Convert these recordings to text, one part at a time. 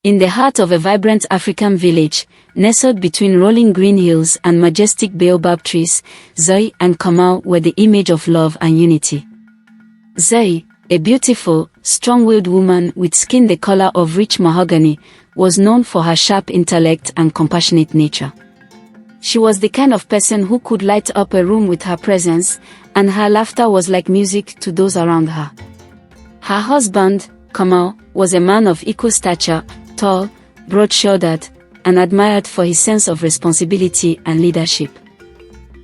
In the heart of a vibrant African village, nestled between rolling green hills and majestic baobab trees, Zuri and Kamau were the image of love and unity. Zuri, a beautiful, strong-willed woman with skin the color of rich mahogany, was known for her sharp intellect and compassionate nature. She was the kind of person who could light up a room with her presence, and her laughter was like music to those around her. Her husband, Kamau, was a man of equal stature, tall, broad-shouldered, and admired for his sense of responsibility and leadership.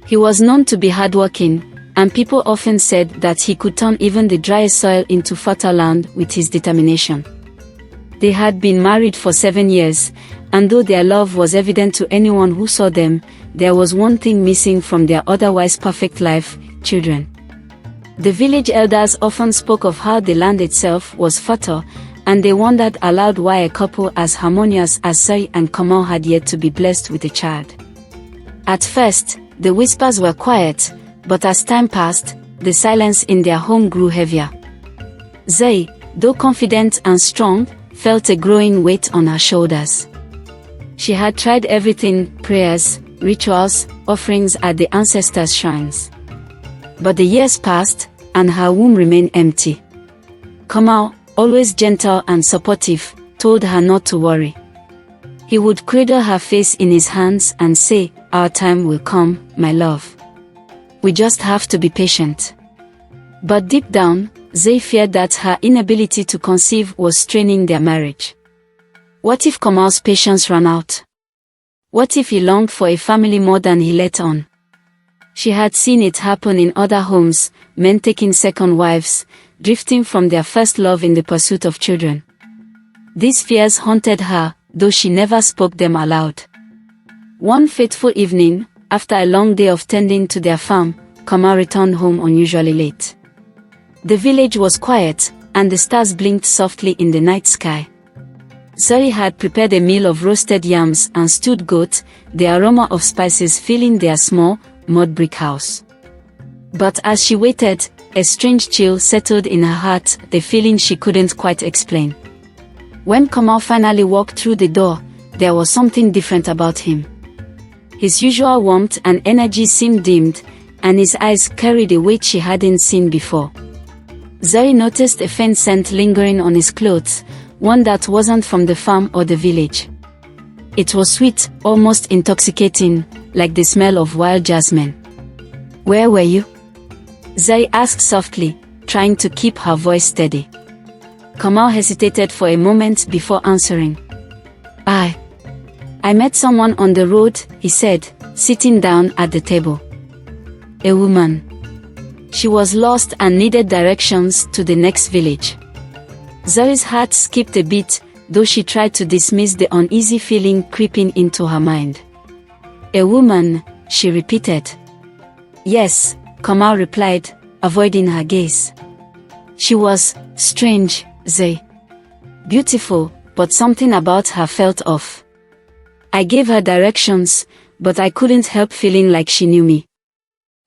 He was known to be hardworking, and people often said that he could turn even the driest soil into fertile land with his determination. They had been married for 7 years, and though their love was evident to anyone who saw them, there was one thing missing from their otherwise perfect life: children. The village elders often spoke of how the land itself was fertile, and they wondered aloud why a couple as harmonious as Zuri and Kamau had yet to be blessed with a child. At first, the whispers were quiet, but as time passed, the silence in their home grew heavier. Zuri, though confident and strong, felt a growing weight on her shoulders. She had tried everything: prayers, rituals, offerings at the ancestors' shrines. But the years passed, and her womb remained empty. Kamau, always gentle and supportive, told her not to worry. He would cradle her face in his hands and say, "Our time will come, my love. We just have to be patient." But deep down, Zuri feared that her inability to conceive was straining their marriage. What if Kamau's patience ran out? What if he longed for a family more than he let on? She had seen it happen in other homes: men taking second wives, drifting from their first love in the pursuit of children. These fears haunted her, though she never spoke them aloud. One fateful evening, after a long day of tending to their farm, Kamau returned home unusually late. The village was quiet, and the stars blinked softly in the night sky. Zuri had prepared a meal of roasted yams and stewed goat, the aroma of spices filling their small, mud brick house. But as she waited, a strange chill settled in her heart, the feeling she couldn't quite explain. When Kamau finally walked through the door, there was something different about him. His usual warmth and energy seemed dimmed, and his eyes carried a weight she hadn't seen before. Zuri noticed a faint scent lingering on his clothes, one that wasn't from the farm or the village. It was sweet, almost intoxicating, like the smell of wild jasmine. "Where were you?" Zuri asked softly, trying to keep her voice steady. Kamau hesitated for a moment before answering. I met someone on the road," he said, sitting down at the table. "A woman. She was lost and needed directions to the next village." Zuri's heart skipped a beat, though she tried to dismiss the uneasy feeling creeping into her mind. "A woman," she repeated. "Yes," Kamau replied, avoiding her gaze. "She was strange, Zuri. Beautiful, but something about her felt off. I gave her directions, but I couldn't help feeling like she knew me.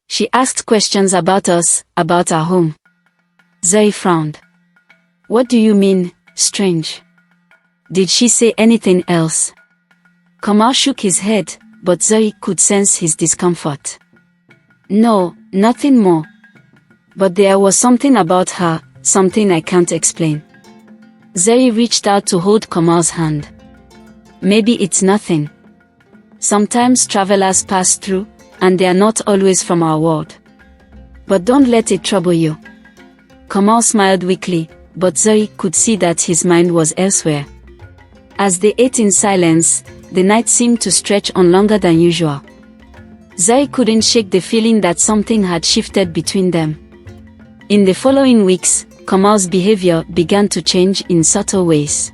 She asked questions about us, about our home." Zuri frowned. "What do you mean, strange? Did she say anything else?" Kamau shook his head, but Zuri could sense his discomfort. "No, nothing more. But there was something about her, something I can't explain." Zuri reached out to hold Kamau's hand. "Maybe it's nothing. Sometimes travelers pass through, and they are not always from our world. But don't let it trouble you." Kamau smiled weakly, but Zuri could see that his mind was elsewhere. As they ate in silence, the night seemed to stretch on longer than usual. Zuri couldn't shake the feeling that something had shifted between them. In the following weeks, Kamau's behavior began to change in subtle ways.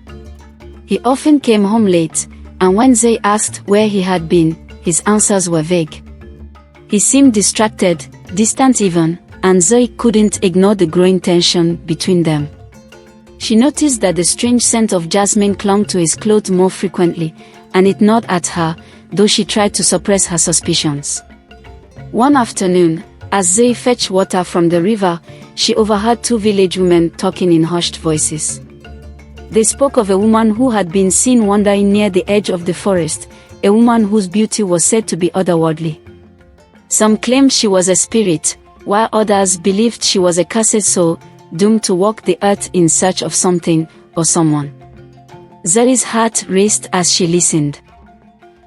He often came home late, and when Zuri asked where he had been, his answers were vague. He seemed distracted, distant even, and Zuri couldn't ignore the growing tension between them. She noticed that the strange scent of jasmine clung to his clothes more frequently, and it gnawed at her, though she tried to suppress her suspicions. One afternoon, as Zuri fetched water from the river, she overheard two village women talking in hushed voices. They spoke of a woman who had been seen wandering near the edge of the forest, a woman whose beauty was said to be otherworldly. Some claimed she was a spirit, while others believed she was a cursed soul, doomed to walk the earth in search of something or someone. Zuri's heart raced as she listened.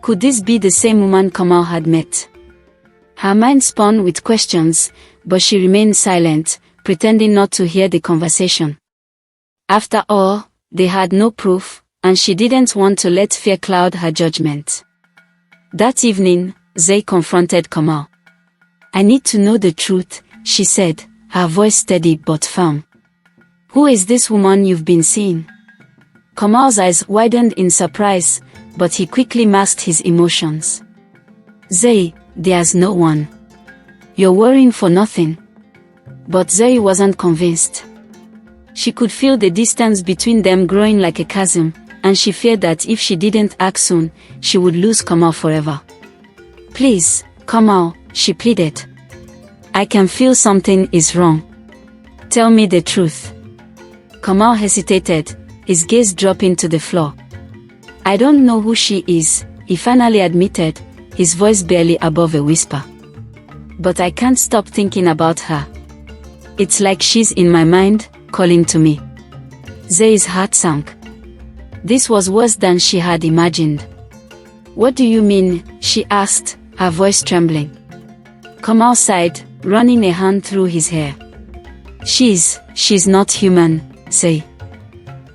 Could this be the same woman Kamau had met? Her mind spun with questions, but she remained silent, pretending not to hear the conversation. After all, they had no proof, and she didn't want to let fear cloud her judgment. That evening, Zuri confronted Kamau. "I need to know the truth," she said, her voice steady but firm. "Who is this woman you've been seeing?" Kamau's eyes widened in surprise, but he quickly masked his emotions. "Zuri, there's no one. You're worrying for nothing." But Zuri wasn't convinced. She could feel the distance between them growing like a chasm, and she feared that if she didn't act soon, she would lose Kamau forever. "Please, Kamau," she pleaded. "I can feel something is wrong. Tell me the truth." Kamau hesitated, his gaze dropping to the floor. "I don't know who she is," he finally admitted, his voice barely above a whisper. "But I can't stop thinking about her. It's like she's in my mind, calling to me." Zuri's heart sank. This was worse than she had imagined. "What do you mean?" she asked, her voice trembling. Kamau sighed, running a hand through his hair. She's not human, Zuri.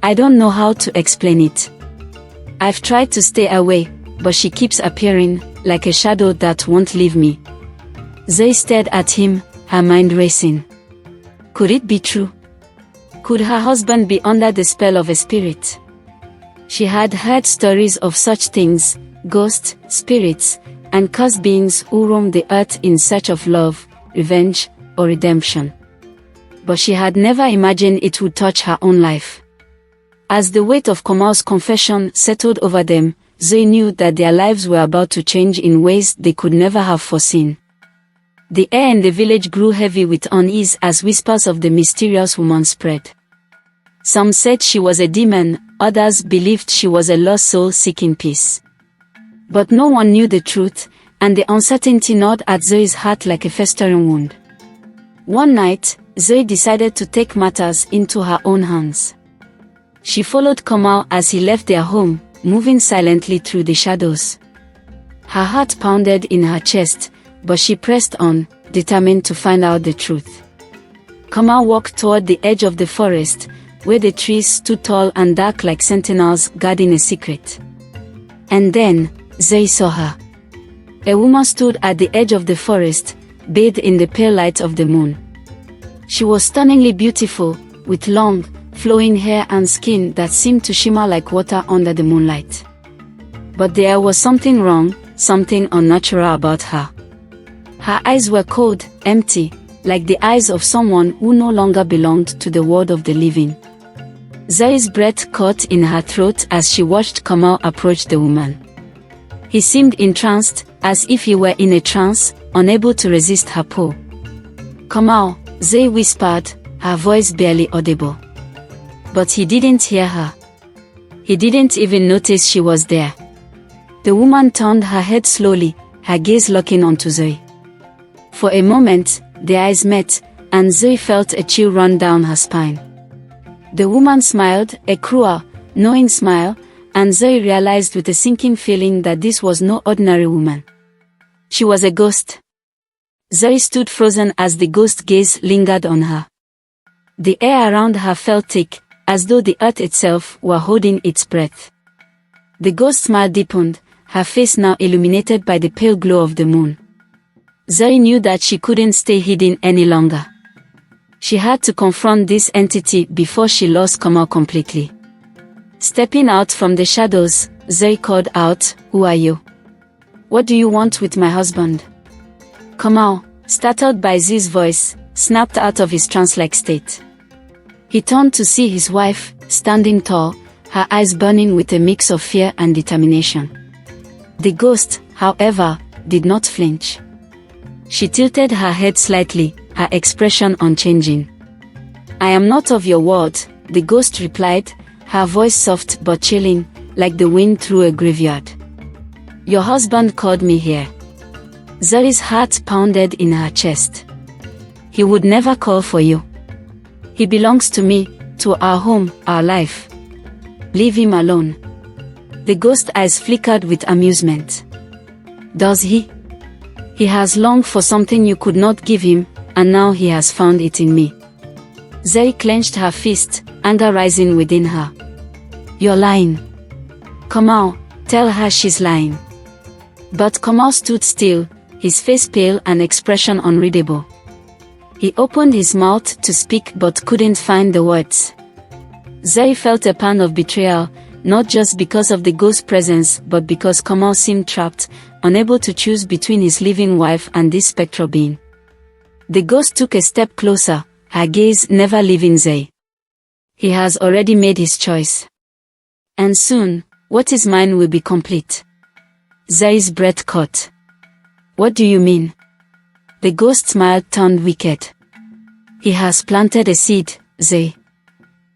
I don't know how to explain it. I've tried to stay away, but she keeps appearing, like a shadow that won't leave me." Zuri stared at him, her mind racing. Could it be true? Could her husband be under the spell of a spirit? She had heard stories of such things, ghosts, spirits, and cursed beings who roam the earth in search of love, revenge, or redemption. But she had never imagined it would touch her own life. As the weight of Kamau's confession settled over them, Zuri knew that their lives were about to change in ways they could never have foreseen. The air in the village grew heavy with unease as whispers of the mysterious woman spread. Some said she was a demon, others believed she was a lost soul seeking peace. But no one knew the truth, and the uncertainty gnawed at Zuri's heart like a festering wound. One night, Zuri decided to take matters into her own hands. She followed Kamau as he left their home, moving silently through the shadows. Her heart pounded in her chest, but she pressed on, determined to find out the truth. Kamau walked toward the edge of the forest, where the trees stood tall and dark like sentinels guarding a secret. And then, Zuri saw her. A woman stood at the edge of the forest, bathed in the pale light of the moon. She was stunningly beautiful, with long, flowing hair and skin that seemed to shimmer like water under the moonlight. But there was something wrong, something unnatural about her. Her eyes were cold, empty, like the eyes of someone who no longer belonged to the world of the living. Zuri's breath caught in her throat as she watched Kamau approach the woman. He seemed entranced, as if he were in a trance, unable to resist her pull. "Kamau," Zuri whispered, her voice barely audible. But he didn't hear her. He didn't even notice she was there. The woman turned her head slowly, her gaze locking onto Zuri. For a moment, their eyes met, and Zuri felt a chill run down her spine. The woman smiled, a cruel, knowing smile, and Zuri realized with a sinking feeling that this was no ordinary woman. She was a ghost. Zuri stood frozen as the ghost gaze lingered on her. The air around her felt thick, as though the earth itself were holding its breath. The ghost smile deepened, her face now illuminated by the pale glow of the moon. Zuri knew that she couldn't stay hidden any longer. She had to confront this entity before she lost Kamau completely. Stepping out from the shadows, Zuri called out, "Who are you? What do you want with my husband?" Kamau, startled by Zuri's voice, snapped out of his trance-like state. He turned to see his wife, standing tall, her eyes burning with a mix of fear and determination. The ghost, however, did not flinch. She tilted her head slightly, her expression unchanging. "I am not of your world," the ghost replied, her voice soft but chilling, like the wind through a graveyard. Your husband called me here. Zuri's heart pounded in her chest. He would never call for you. He belongs to me, to our home, our life. Leave him alone. The ghost eyes flickered with amusement. Does he? He has longed for something you could not give him, and now he has found it in me. Zuri clenched her fist, anger rising within her. You're lying. Kamau, tell her she's lying. But Kamau stood still, his face pale and expression unreadable. He opened his mouth to speak but couldn't find the words. Zuri felt a pang of betrayal, not just because of the ghost's presence but because Kamau seemed trapped, unable to choose between his living wife and this spectral being. The ghost took a step closer, her gaze never leaving Zuri. He has already made his choice. And soon, what is mine will be complete. Zuri's breath caught. What do you mean? The ghost's smile turned wicked. He has planted a seed, Zuri.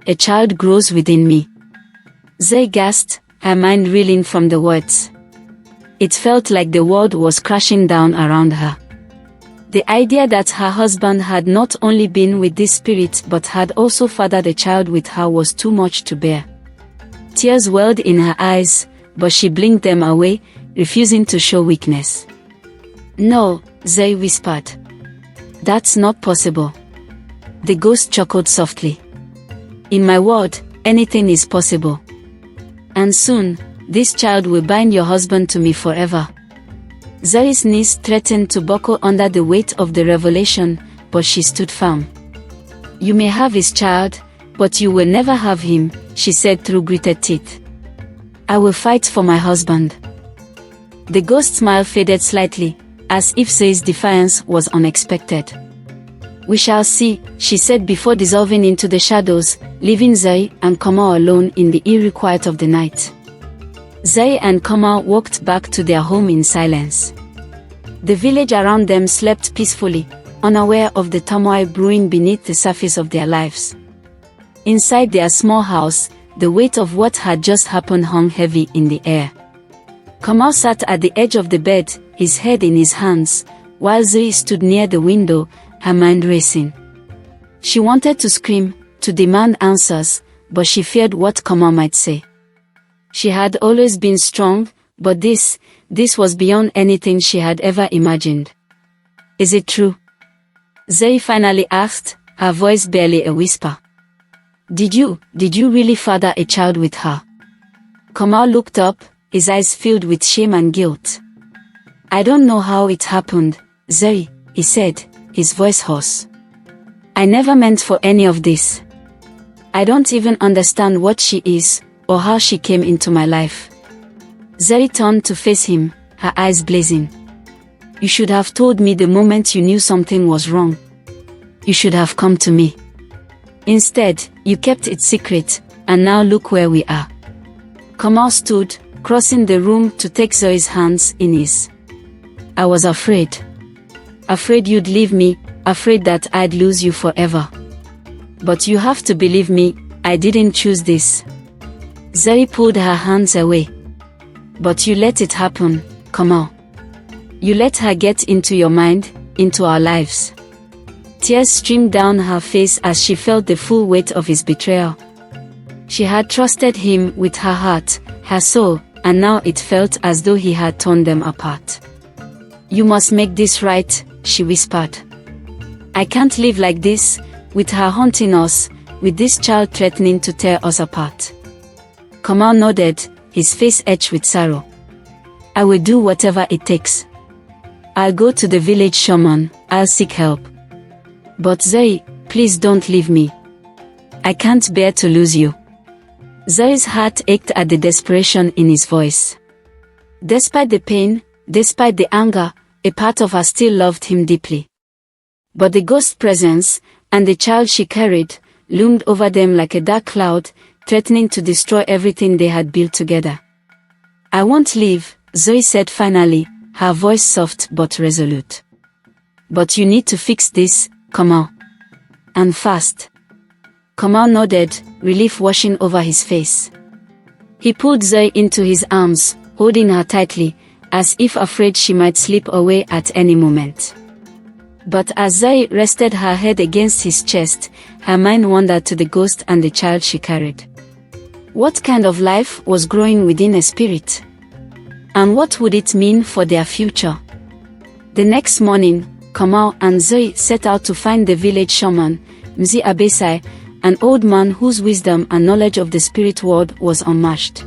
A child grows within me. Zuri gasped, her mind reeling from the words. It felt like the world was crashing down around her. The idea that her husband had not only been with this spirit but had also fathered a child with her was too much to bear. Tears welled in her eyes, but she blinked them away, refusing to show weakness. No, Zuri whispered. That's not possible. The ghost chuckled softly. In my world, anything is possible. And soon, this child will bind your husband to me forever. Zuri's knees threatened to buckle under the weight of the revelation, but she stood firm. You may have his child, but you will never have him, she said through gritted teeth. I will fight for my husband. The ghost smile faded slightly, as if Zuri's defiance was unexpected. We shall see, she said before dissolving into the shadows, leaving Zuri and Kamau alone in the eerie quiet of the night. Zuri and Kamau walked back to their home in silence. The village around them slept peacefully, unaware of the turmoil brewing beneath the surface of their lives. Inside their small house, the weight of what had just happened hung heavy in the air. Kamau sat at the edge of the bed, his head in his hands, while Zuri stood near the window, her mind racing. She wanted to scream, to demand answers, but she feared what Kamau might say. She had always been strong, but this was beyond anything she had ever imagined. Is it true? Zuri finally asked, her voice barely a whisper. Did you really father a child with her? Kamau looked up, his eyes filled with shame and guilt. I don't know how it happened, Zuri, he said, his voice hoarse. I never meant for any of this. I don't even understand what she is, or how she came into my life. Zuri turned to face him, her eyes blazing. You should have told me the moment you knew something was wrong. You should have come to me. Instead, you kept it secret, and now look where we are. Kamau stood, crossing the room to take Zuri's hands in his. I was afraid. Afraid you'd leave me, afraid that I'd lose you forever. But you have to believe me, I didn't choose this. Zuri pulled her hands away. But you let it happen, Kamau. You let her get into your mind, into our lives. Tears streamed down her face as she felt the full weight of his betrayal. She had trusted him with her heart, her soul, and now it felt as though he had torn them apart. You must make this right, she whispered. I can't live like this, with her haunting us, with this child threatening to tear us apart. Kamau nodded, his face etched with sorrow. I will do whatever it takes. I'll go to the village shaman, I'll seek help. But Zuri, please don't leave me. I can't bear to lose you. Zuri's heart ached at the desperation in his voice. Despite the pain, despite the anger, a part of her still loved him deeply. But the ghost's presence, and the child she carried, loomed over them like a dark cloud, threatening to destroy everything they had built together. I won't leave, Zuri said finally, her voice soft but resolute. But you need to fix this, Kamau. And fast. Kamau nodded, relief washing over his face. He pulled Zuri into his arms, holding her tightly, as if afraid she might slip away at any moment. But as Zuri rested her head against his chest, her mind wandered to the ghost and the child she carried. What kind of life was growing within a spirit? And what would it mean for their future? The next morning, Kamau and Zuri set out to find the village shaman, Mzi Abesai, an old man whose wisdom and knowledge of the spirit world was unmatched.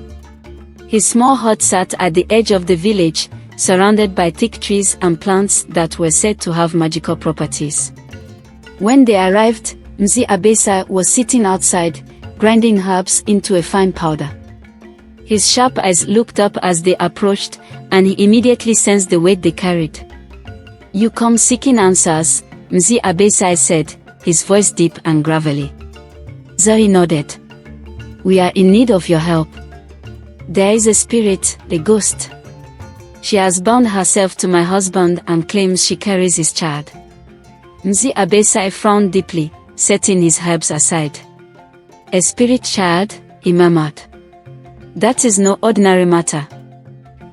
His small hut sat at the edge of the village, surrounded by thick trees and plants that were said to have magical properties. When they arrived, Mzi Abesai was sitting outside, grinding herbs into a fine powder. His sharp eyes looked up as they approached, and he immediately sensed the weight they carried. "You come seeking answers," Mzi Abesai said, his voice deep and gravelly. Zuri nodded. "We are in need of your help. There is a spirit, a ghost. She has bound herself to my husband and claims she carries his child." Mzi Abesai frowned deeply, setting his herbs aside. "A spirit child?" he murmured. "That is no ordinary matter."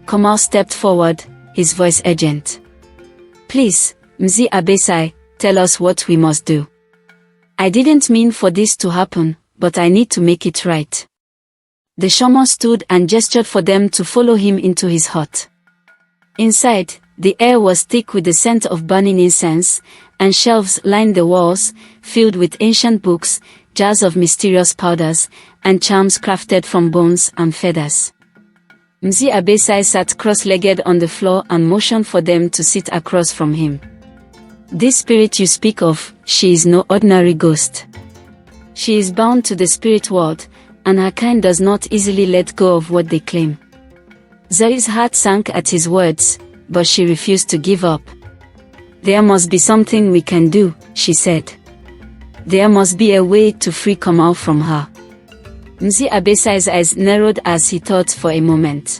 Kamau stepped forward, his voice urgent. "Please, Mzi Abesai, tell us what we must do. I didn't mean for this to happen, but I need to make it right." The shaman stood and gestured for them to follow him into his hut. Inside, the air was thick with the scent of burning incense, and shelves lined the walls, filled with ancient books, jars of mysterious powders, and charms crafted from bones and feathers. Mzi Abesai sat cross-legged on the floor and motioned for them to sit across from him. "This spirit you speak of, she is no ordinary ghost. She is bound to the spirit world, and her kind does not easily let go of what they claim." Zuri's heart sank at his words, but she refused to give up. "There must be something we can do," she said. "There must be a way to free Kamau from her." Mzi Abesai's eyes narrowed as he thought for a moment.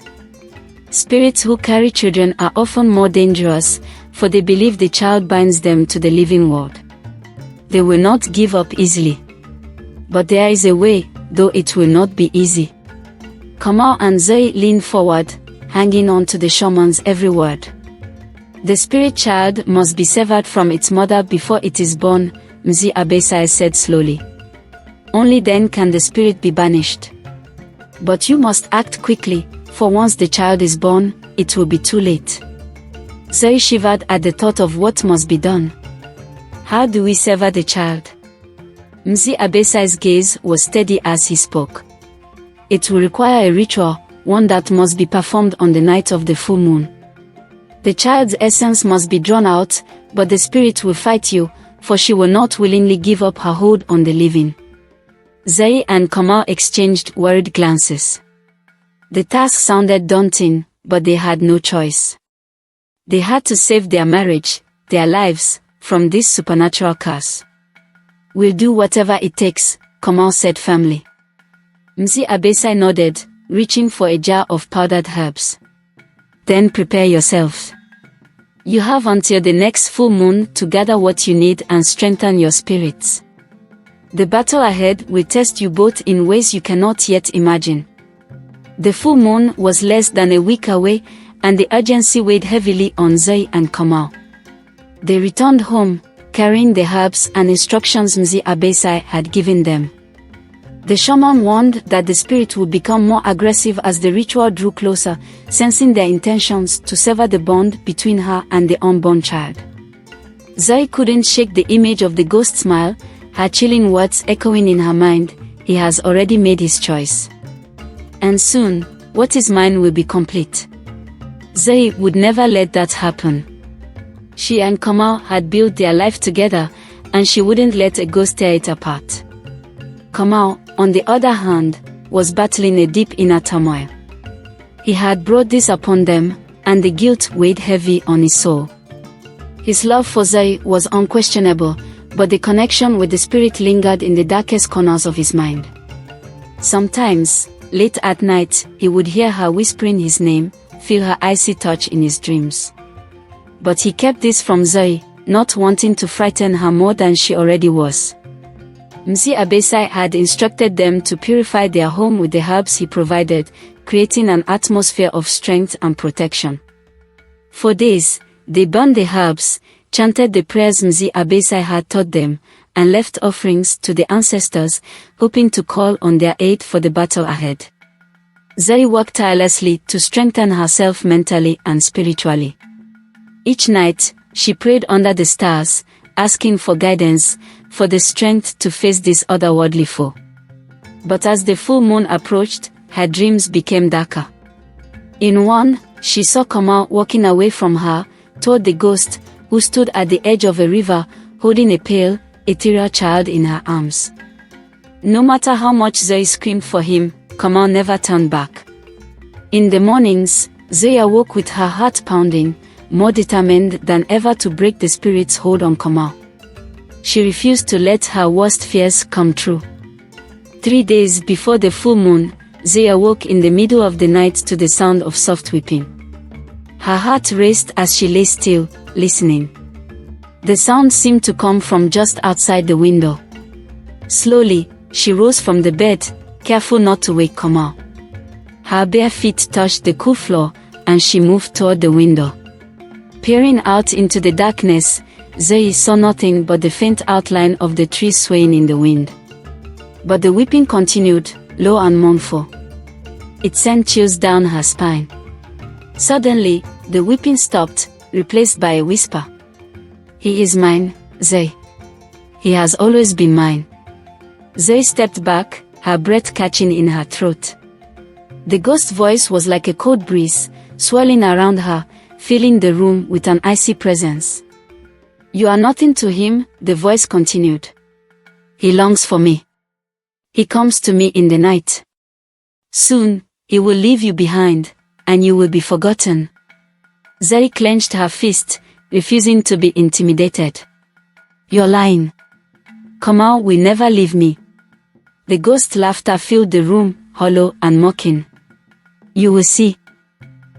Spirits who carry children are often more dangerous, for they believe the child binds them to the living world. They will not give up easily. But there is a way, though it will not be easy. Kamau and Zuri leaned forward, hanging on to the shaman's every word. "The spirit child must be severed from its mother before it is born," Mzi Abesai said slowly. "Only then can the spirit be banished. But you must act quickly, for once the child is born, it will be too late." Zuri shivered at the thought of what must be done. "How do we sever the child?" Mzi Abesai's gaze was steady as he spoke. "It will require a ritual, one that must be performed on the night of the full moon. The child's essence must be drawn out, but the spirit will fight you, for she will not willingly give up her hold on the living." Zuri and Kamau exchanged worried glances. The task sounded daunting, but they had no choice. They had to save their marriage, their lives, from this supernatural curse. "We'll do whatever it takes," Kamau said firmly. Mzi Abesai nodded, reaching for a jar of powdered herbs. "Then prepare yourselves. You have until the next full moon to gather what you need and strengthen your spirits. The battle ahead will test you both in ways you cannot yet imagine." The full moon was less than a week away, and the urgency weighed heavily on Zuri and Kamau. They returned home, carrying the herbs and instructions Mzi Abesai had given them. The shaman warned that the spirit would become more aggressive as the ritual drew closer, sensing their intentions to sever the bond between her and the unborn child. Zuri couldn't shake the image of the ghost smile, her chilling words echoing in her mind. He has already made his choice. And soon, what is mine will be complete. Zuri would never let that happen. She and Kamau had built their life together, and she wouldn't let a ghost tear it apart. Kamau, on the other hand, was battling a deep inner turmoil. He had brought this upon them, and the guilt weighed heavy on his soul. His love for Zuri was unquestionable, but the connection with the spirit lingered in the darkest corners of his mind. Sometimes, late at night, he would hear her whispering his name, feel her icy touch in his dreams. But he kept this from Zuri, not wanting to frighten her more than she already was. Mzi Abesai had instructed them to purify their home with the herbs he provided, creating an atmosphere of strength and protection. For days, they burned the herbs, chanted the prayers Mzi Abesai had taught them, and left offerings to the ancestors, hoping to call on their aid for the battle ahead. Zuri worked tirelessly to strengthen herself mentally and spiritually. Each night, she prayed under the stars, asking for guidance, for the strength to face this otherworldly foe. But as the full moon approached, her dreams became darker. In one, she saw Kamau walking away from her, toward the ghost, who stood at the edge of a river, holding a pale, ethereal child in her arms. No matter how much Zuri screamed for him, Kamau never turned back. In the mornings, Zuri awoke with her heart pounding, more determined than ever to break the spirit's hold on Kamau. She refused to let her worst fears come true. 3 days before the full moon, Zuri awoke in the middle of the night to the sound of soft weeping. Her heart raced as she lay still, listening. The sound seemed to come from just outside the window. Slowly, she rose from the bed, careful not to wake Kamau. Her bare feet touched the cool floor, and she moved toward the window. Peering out into the darkness, Zuri saw nothing but the faint outline of the trees swaying in the wind. But the weeping continued, low and mournful. It sent chills down her spine. Suddenly, the weeping stopped, replaced by a whisper. "He is mine, Zuri. He has always been mine." Zuri stepped back, her breath catching in her throat. The ghost's voice was like a cold breeze, swirling around her, filling the room with an icy presence. "You are nothing to him," the voice continued. "He longs for me. He comes to me in the night. Soon, he will leave you behind, and you will be forgotten." Zuri clenched her fist, refusing to be intimidated. "You're lying. Kamau will never leave me." The ghost's laughter filled the room, hollow and mocking. "You will see."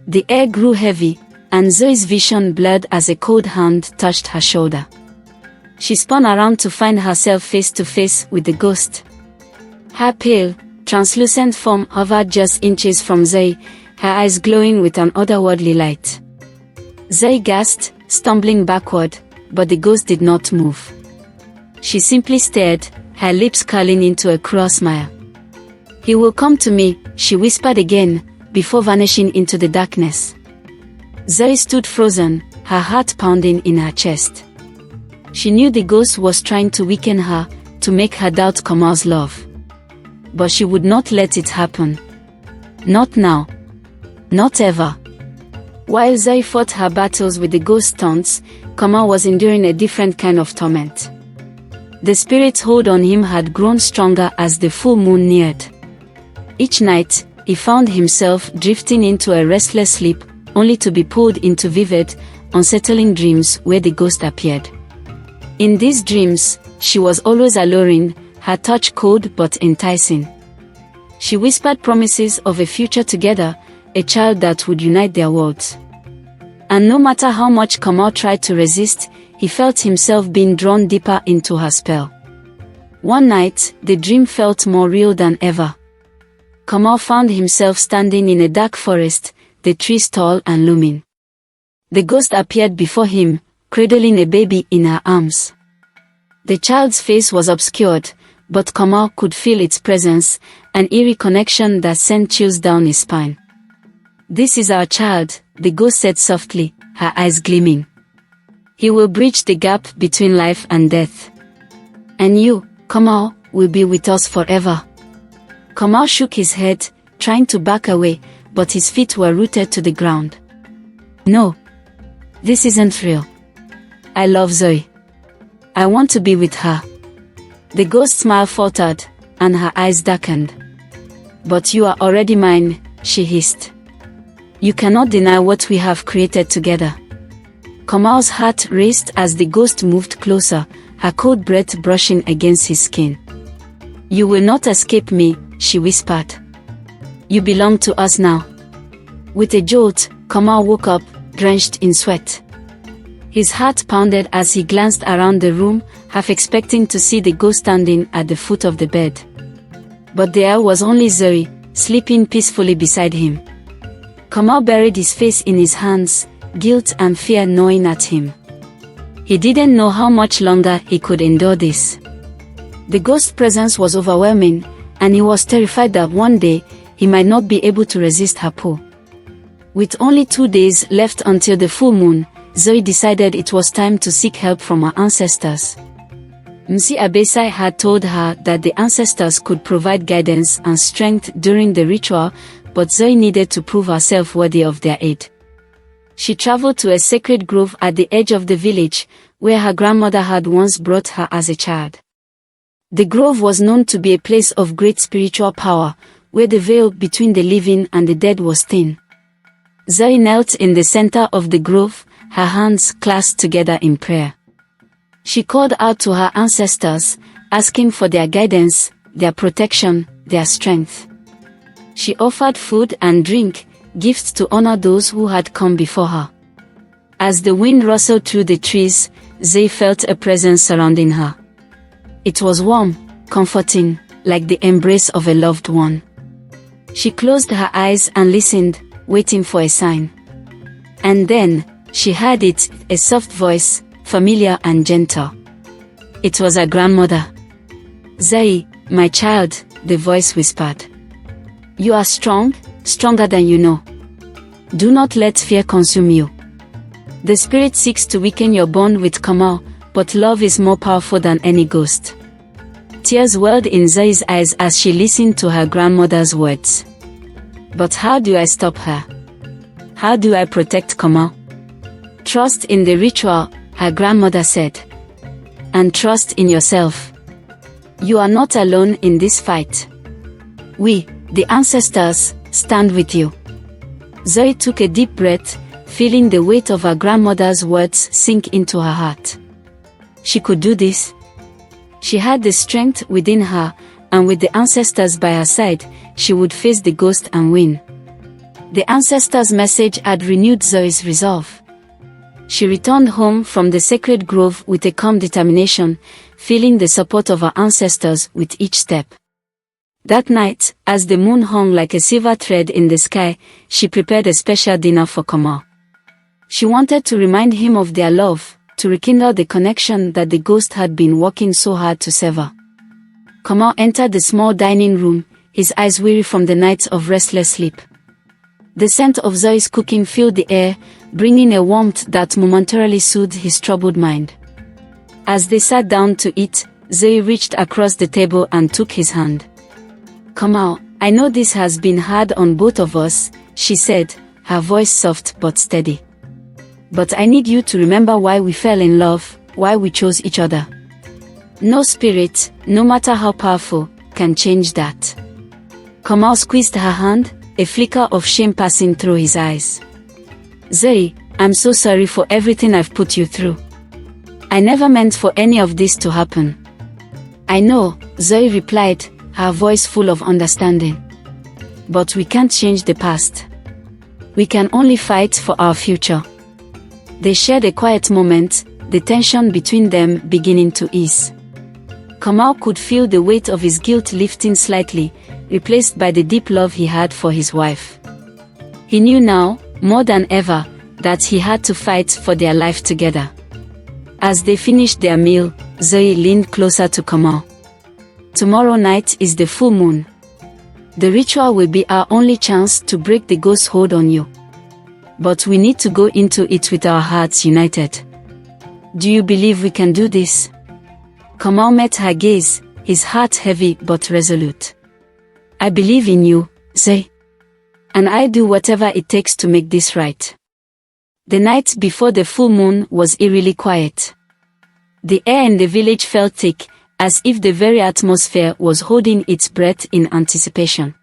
The air grew heavy, and Zuri's vision blurred as a cold hand touched her shoulder. She spun around to find herself face to face with the ghost. Her pale, translucent form hovered just inches from Zuri, her eyes glowing with an otherworldly light. Zuri gasped, stumbling backward, but the ghost did not move. She simply stared, her lips curling into a cruel smile. "He will come to me," she whispered again, before vanishing into the darkness. Zuri stood frozen, her heart pounding in her chest. She knew the ghost was trying to weaken her, to make her doubt Kamau's love. But she would not let it happen. Not now. Not ever. While Zuri fought her battles with the ghost taunts, Kamau was enduring a different kind of torment. The spirit's hold on him had grown stronger as the full moon neared. Each night, he found himself drifting into a restless sleep, only to be pulled into vivid, unsettling dreams where the ghost appeared. In these dreams, she was always alluring, her touch cold but enticing. She whispered promises of a future together, a child that would unite their worlds. And no matter how much Kamau tried to resist, he felt himself being drawn deeper into her spell. One night, the dream felt more real than ever. Kamau found himself standing in a dark forest, the trees tall and looming. The ghost appeared before him, cradling a baby in her arms. The child's face was obscured, but Kamau could feel its presence, an eerie connection that sent chills down his spine. "This is our child," the ghost said softly, her eyes gleaming. "He will bridge the gap between life and death. And you, Kamau, will be with us forever." Kamau shook his head, trying to back away, but his feet were rooted to the ground. "No. This isn't real. I love Zuri. I want to be with her." The ghost smile faltered, and her eyes darkened. "But you are already mine," she hissed. "You cannot deny what we have created together." Kamau's heart raced as the ghost moved closer, her cold breath brushing against his skin. "You will not escape me," she whispered. "You belong to us now." With a jolt, Kamau woke up, drenched in sweat. His heart pounded as he glanced around the room, half expecting to see the ghost standing at the foot of the bed. But there was only Zuri, sleeping peacefully beside him. Kamau buried his face in his hands, guilt and fear gnawing at him. He didn't know how much longer he could endure this. The ghost presence was overwhelming, and he was terrified that one day, he might not be able to resist her pull. With only 2 days left until the full moon, Zuri decided it was time to seek help from her ancestors. Mzi Abesai had told her that the ancestors could provide guidance and strength during the ritual, but Zuri needed to prove herself worthy of their aid. She traveled to a sacred grove at the edge of the village, where her grandmother had once brought her as a child. The grove was known to be a place of great spiritual power, where the veil between the living and the dead was thin. Zuri knelt in the center of the grove, her hands clasped together in prayer. She called out to her ancestors, asking for their guidance, their protection, their strength. She offered food and drink, gifts to honor those who had come before her. As the wind rustled through the trees, Zuri felt a presence surrounding her. It was warm, comforting, like the embrace of a loved one. She closed her eyes and listened, waiting for a sign. And then, she heard it, a soft voice, familiar and gentle. It was her grandmother. "Zuri, my child," the voice whispered. "You are strong, stronger than you know. Do not let fear consume you. The spirit seeks to weaken your bond with Kamau, but love is more powerful than any ghost." Tears welled in Zuri's eyes as she listened to her grandmother's words. "But how do I stop her? How do I protect Kamau?" "Trust in the ritual," her grandmother said. "And trust in yourself. You are not alone in this fight. We, the ancestors, stand with you." Zuri took a deep breath, feeling the weight of her grandmother's words sink into her heart. She could do this. She had the strength within her, and with the ancestors by her side, she would face the ghost and win. The ancestors' message had renewed Zuri's resolve. She returned home from the sacred grove with a calm determination, feeling the support of her ancestors with each step. That night, as the moon hung like a silver thread in the sky, she prepared a special dinner for Kamau. She wanted to remind him of their love, to rekindle the connection that the ghost had been working so hard to sever. Kamau entered the small dining room, his eyes weary from the nights of restless sleep. The scent of Zuri's cooking filled the air, bringing a warmth that momentarily soothed his troubled mind. As they sat down to eat, Zuri reached across the table and took his hand. "Kamau, I know this has been hard on both of us," she said, her voice soft but steady. "But I need you to remember why we fell in love, why we chose each other. No spirit, no matter how powerful, can change that." Kamau squeezed her hand, a flicker of shame passing through his eyes. "Zuri, I'm so sorry for everything I've put you through. I never meant for any of this to happen." "I know," Zuri replied, her voice full of understanding. "But we can't change the past. We can only fight for our future." They shared a quiet moment, the tension between them beginning to ease. Kamau could feel the weight of his guilt lifting slightly, replaced by the deep love he had for his wife. He knew now, more than ever, that he had to fight for their life together. As they finished their meal, Zuri leaned closer to Kamau. "Tomorrow night is the full moon. The ritual will be our only chance to break the ghost's hold on you. But we need to go into it with our hearts united. Do you believe we can do this?" Kamau met her gaze, his heart heavy but resolute. "I believe in you, Zuri. And I'll do whatever it takes to make this right." The night before the full moon was eerily quiet. The air in the village felt thick, as if the very atmosphere was holding its breath in anticipation.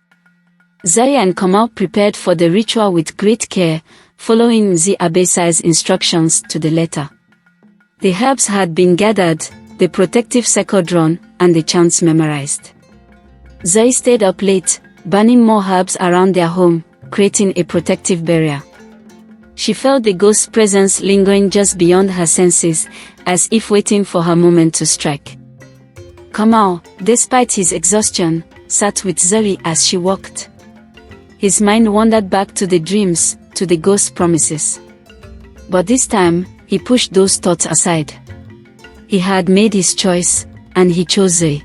Zuri and Kamau prepared for the ritual with great care, following Mzi Abesai's instructions to the letter. The herbs had been gathered, the protective circle drawn, and the chants memorized. Zuri stayed up late, burning more herbs around their home, creating a protective barrier. She felt the ghost's presence lingering just beyond her senses, as if waiting for her moment to strike. Kamau, despite his exhaustion, sat with Zuri as she walked. His mind wandered back to the dreams, to the ghost's promises. But this time, he pushed those thoughts aside. He had made his choice, and he chose Zuri.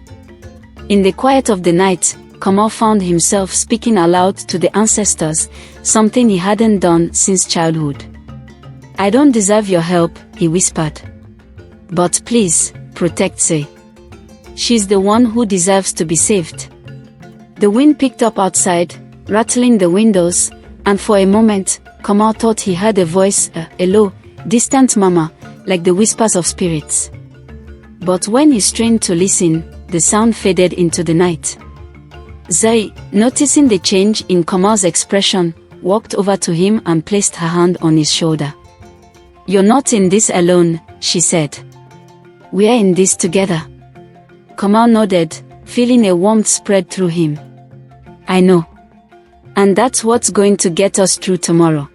In the quiet of the night, Kamau found himself speaking aloud to the ancestors, something he hadn't done since childhood. "I don't deserve your help," he whispered. "But please, protect Zuri. She's the one who deserves to be saved." The wind picked up outside, rattling the windows, and for a moment, Kamau thought he heard a voice, a low, distant murmur, like the whispers of spirits. But when he strained to listen, the sound faded into the night. Zuri, noticing the change in Kamau's expression, walked over to him and placed her hand on his shoulder. "You're not in this alone," she said. "We're in this together." Kamau nodded, feeling a warmth spread through him. "I know. And that's what's going to get us through tomorrow."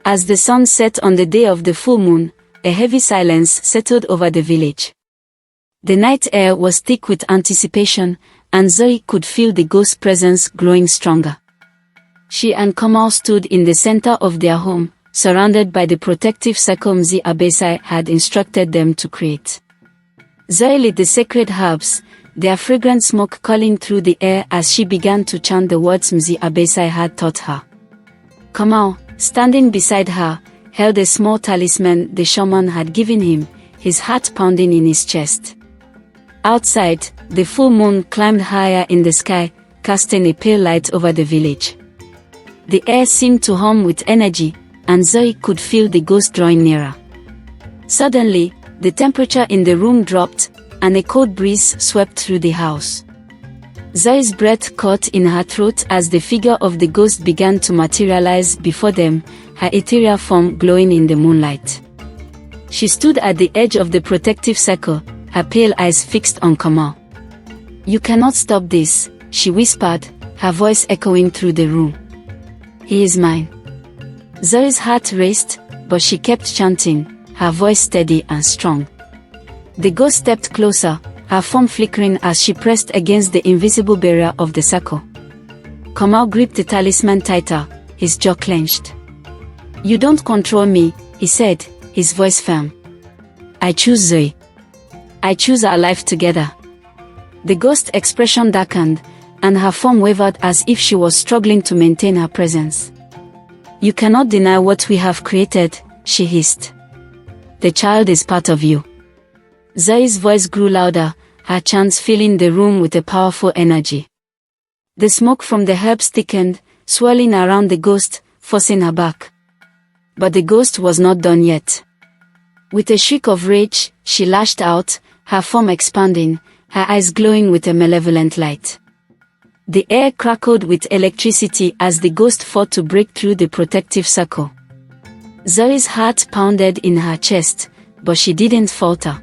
As the sun set on the day of the full moon, a heavy silence settled over the village. The night air was thick with anticipation, and Zuri could feel the ghost's presence growing stronger. She and Kamau stood in the center of their home, surrounded by the protective circle Mzi Abesai had instructed them to create. Zuri lit the sacred herbs, their fragrant smoke curling through the air as she began to chant the words Mzi Abesai had taught her. Kamau, standing beside her, held a small talisman the shaman had given him, his heart pounding in his chest. Outside, the full moon climbed higher in the sky, casting a pale light over the village. The air seemed to hum with energy, and Zuri could feel the ghost drawing nearer. Suddenly, the temperature in the room dropped, and a cold breeze swept through the house. Zuri's breath caught in her throat as the figure of the ghost began to materialize before them, her ethereal form glowing in the moonlight. She stood at the edge of the protective circle, her pale eyes fixed on Kamau. "You cannot stop this," she whispered, her voice echoing through the room. "He is mine." Zuri's heart raced, but she kept chanting, her voice steady and strong. The ghost stepped closer, her form flickering as she pressed against the invisible barrier of the circle. Kamau gripped the talisman tighter, his jaw clenched. "You don't control me," he said, his voice firm. "I choose Zuri. I choose our life together." The ghost's expression darkened, and her form wavered as if she was struggling to maintain her presence. "You cannot deny what we have created," she hissed. "The child is part of you." Zuri's voice grew louder, her chants filling the room with a powerful energy. The smoke from the herbs thickened, swirling around the ghost, forcing her back. But the ghost was not done yet. With a shriek of rage, she lashed out, her form expanding, her eyes glowing with a malevolent light. The air crackled with electricity as the ghost fought to break through the protective circle. Zuri's heart pounded in her chest, but she didn't falter.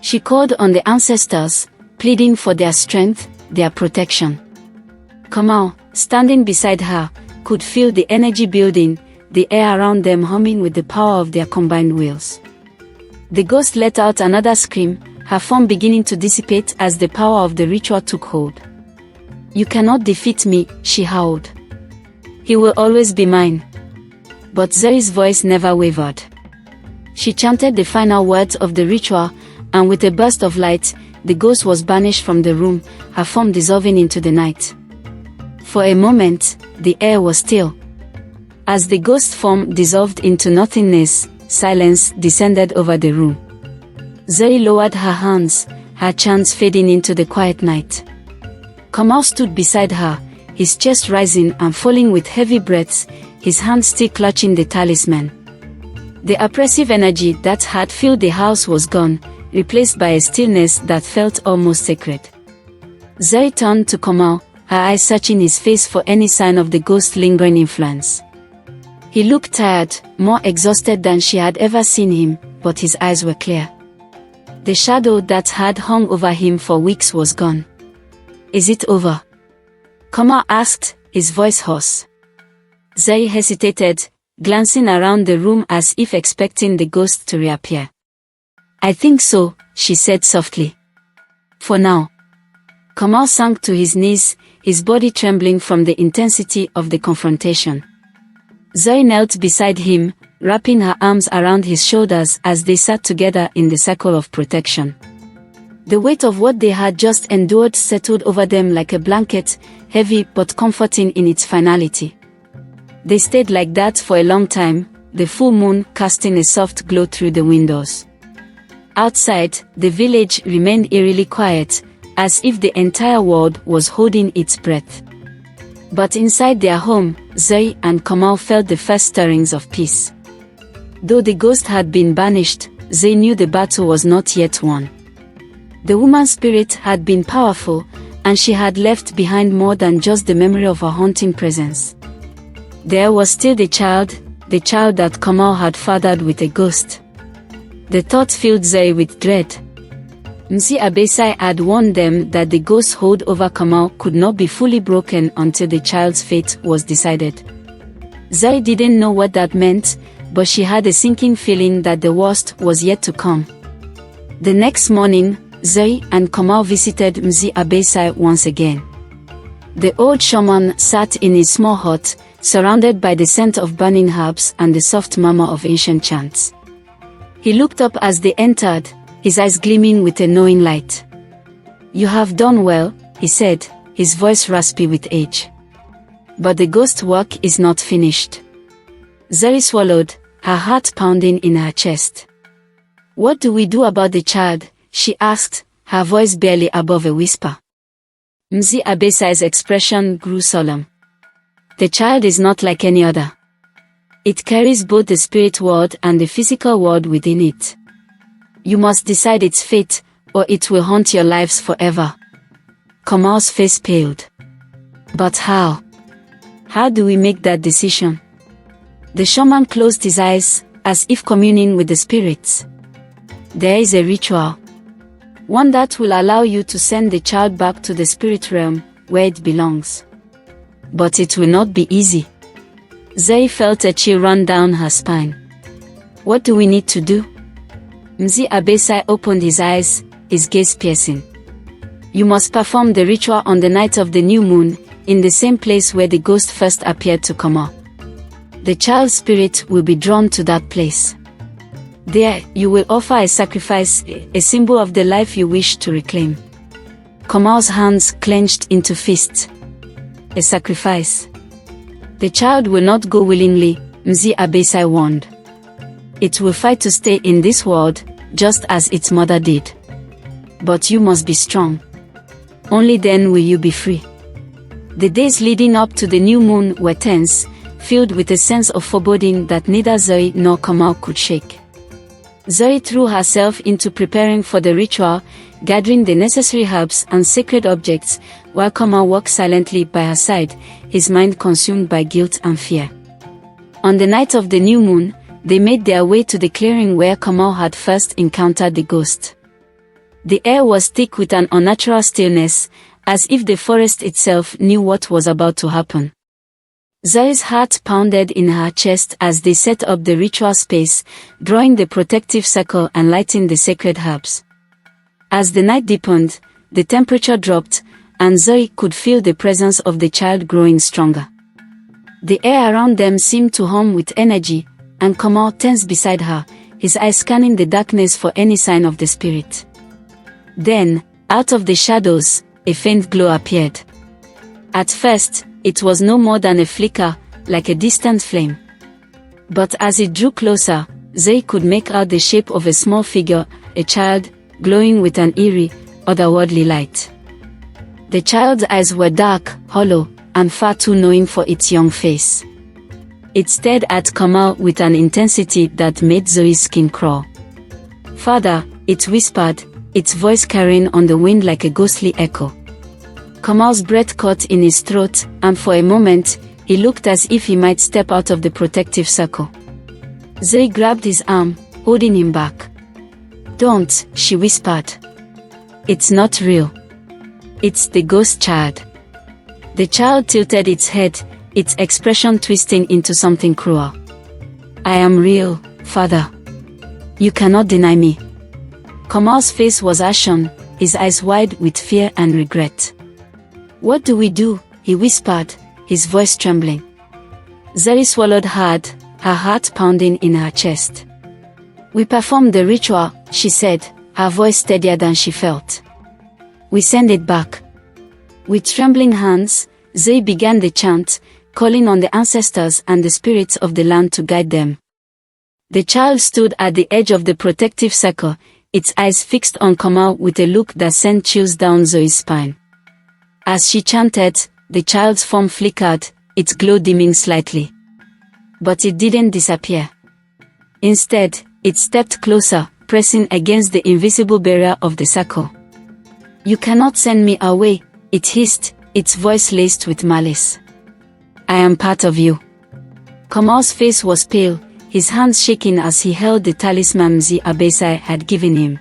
She called on the ancestors, pleading for their strength, their protection. Kamau, standing beside her, could feel the energy building, the air around them humming with the power of their combined wills. The ghost let out another scream, her form beginning to dissipate as the power of the ritual took hold. "You cannot defeat me," she howled. "He will always be mine." But Zuri's voice never wavered. She chanted the final words of the ritual, and with a burst of light, the ghost was banished from the room, her form dissolving into the night. For a moment, the air was still. As the ghost form dissolved into nothingness, silence descended over the room. Zuri lowered her hands, her chants fading into the quiet night. Kamau stood beside her, his chest rising and falling with heavy breaths, his hand still clutching the talisman. The oppressive energy that had filled the house was gone, replaced by a stillness that felt almost sacred. Zuri turned to Kamau, her eyes searching his face for any sign of the ghost's lingering influence. He looked tired, more exhausted than she had ever seen him, but his eyes were clear. The shadow that had hung over him for weeks was gone. "Is it over?" Kamau asked, his voice hoarse. Zuri hesitated, glancing around the room as if expecting the ghost to reappear. "I think so," she said softly. "For now." Kamau sank to his knees, his body trembling from the intensity of the confrontation. Zuri knelt beside him, wrapping her arms around his shoulders as they sat together in the circle of protection. The weight of what they had just endured settled over them like a blanket, heavy but comforting in its finality. They stayed like that for a long time, the full moon casting a soft glow through the windows. Outside, the village remained eerily quiet, as if the entire world was holding its breath. But inside their home, Zuri and Kamau felt the first stirrings of peace. Though the ghost had been banished, they knew the battle was not yet won. The woman's spirit had been powerful, and she had left behind more than just the memory of her haunting presence. There was still the child that Kamau had fathered with a ghost. The thought filled Zuri with dread. Mzi Abesai had warned them that the ghost's hold over Kamau could not be fully broken until the child's fate was decided. Zuri didn't know what that meant, but she had a sinking feeling that the worst was yet to come. The next morning, Zuri and Kamau visited Mzi Abesai once again. The old shaman sat in his small hut, surrounded by the scent of burning herbs and the soft murmur of ancient chants. He looked up as they entered, his eyes gleaming with a knowing light. "You have done well," he said, his voice raspy with age. "But the ghost work is not finished." Zuri swallowed, her heart pounding in her chest. "What do we do about the child?" she asked, her voice barely above a whisper. Mzi Abesai's expression grew solemn. "The child is not like any other. It carries both the spirit world and the physical world within it. You must decide its fate, or it will haunt your lives forever." Kamau's face paled. "But how? How do we make that decision?" The shaman closed his eyes, as if communing with the spirits. "There is a ritual. One that will allow you to send the child back to the spirit realm, where it belongs. But it will not be easy." Zuri felt a chill run down her spine. "What do we need to do?" Mzi Abesai opened his eyes, his gaze piercing. "You must perform the ritual on the night of the new moon, in the same place where the ghost first appeared to Kamau. The child's spirit will be drawn to that place. There, you will offer a sacrifice, a symbol of the life you wish to reclaim." Kamau's hands clenched into fists. "A sacrifice? The child will not go willingly," Mzi Abesai warned. "It will fight to stay in this world, just as its mother did. But you must be strong. Only then will you be free." The days leading up to the new moon were tense, filled with a sense of foreboding that neither Zuri nor Kamau could shake. Zuri threw herself into preparing for the ritual, gathering the necessary herbs and sacred objects, while Kamau walked silently by her side, his mind consumed by guilt and fear. On the night of the new moon, they made their way to the clearing where Kamau had first encountered the ghost. The air was thick with an unnatural stillness, as if the forest itself knew what was about to happen. Zuri's heart pounded in her chest as they set up the ritual space, drawing the protective circle and lighting the sacred herbs. As the night deepened, the temperature dropped, and Zuri could feel the presence of the child growing stronger. The air around them seemed to hum with energy, and Kamau tensed beside her, his eyes scanning the darkness for any sign of the spirit. Then, out of the shadows, a faint glow appeared. At first, it was no more than a flicker, like a distant flame. But as it drew closer, Zuri could make out the shape of a small figure, a child, glowing with an eerie, otherworldly light. The child's eyes were dark, hollow, and far too knowing for its young face. It stared at Kamau with an intensity that made Zuri's skin crawl. "Father," it whispered, its voice carrying on the wind like a ghostly echo. Kamau's breath caught in his throat, and for a moment, he looked as if he might step out of the protective circle. Zuri grabbed his arm, holding him back. "Don't," she whispered. "It's not real. It's the ghost child." The child tilted its head, its expression twisting into something cruel. I am real, father. You cannot deny me. Kamau's face was ashen, his eyes wide with fear and regret. What do we do? He whispered, his voice trembling. Zuri swallowed hard, her heart pounding in her chest. We performed the ritual, she said, her voice steadier than she felt. We send it back. With trembling hands, Zuri began the chant, calling on the ancestors and the spirits of the land to guide them. The child stood at the edge of the protective circle, its eyes fixed on Kamau with a look that sent chills down Zuri's spine. As she chanted, the child's form flickered, its glow dimming slightly. But it didn't disappear. Instead, it stepped closer, pressing against the invisible barrier of the circle. You cannot send me away, it hissed, its voice laced with malice. I am part of you. Kamau's face was pale, his hands shaking as he held the talisman Mzi Abesai had given him.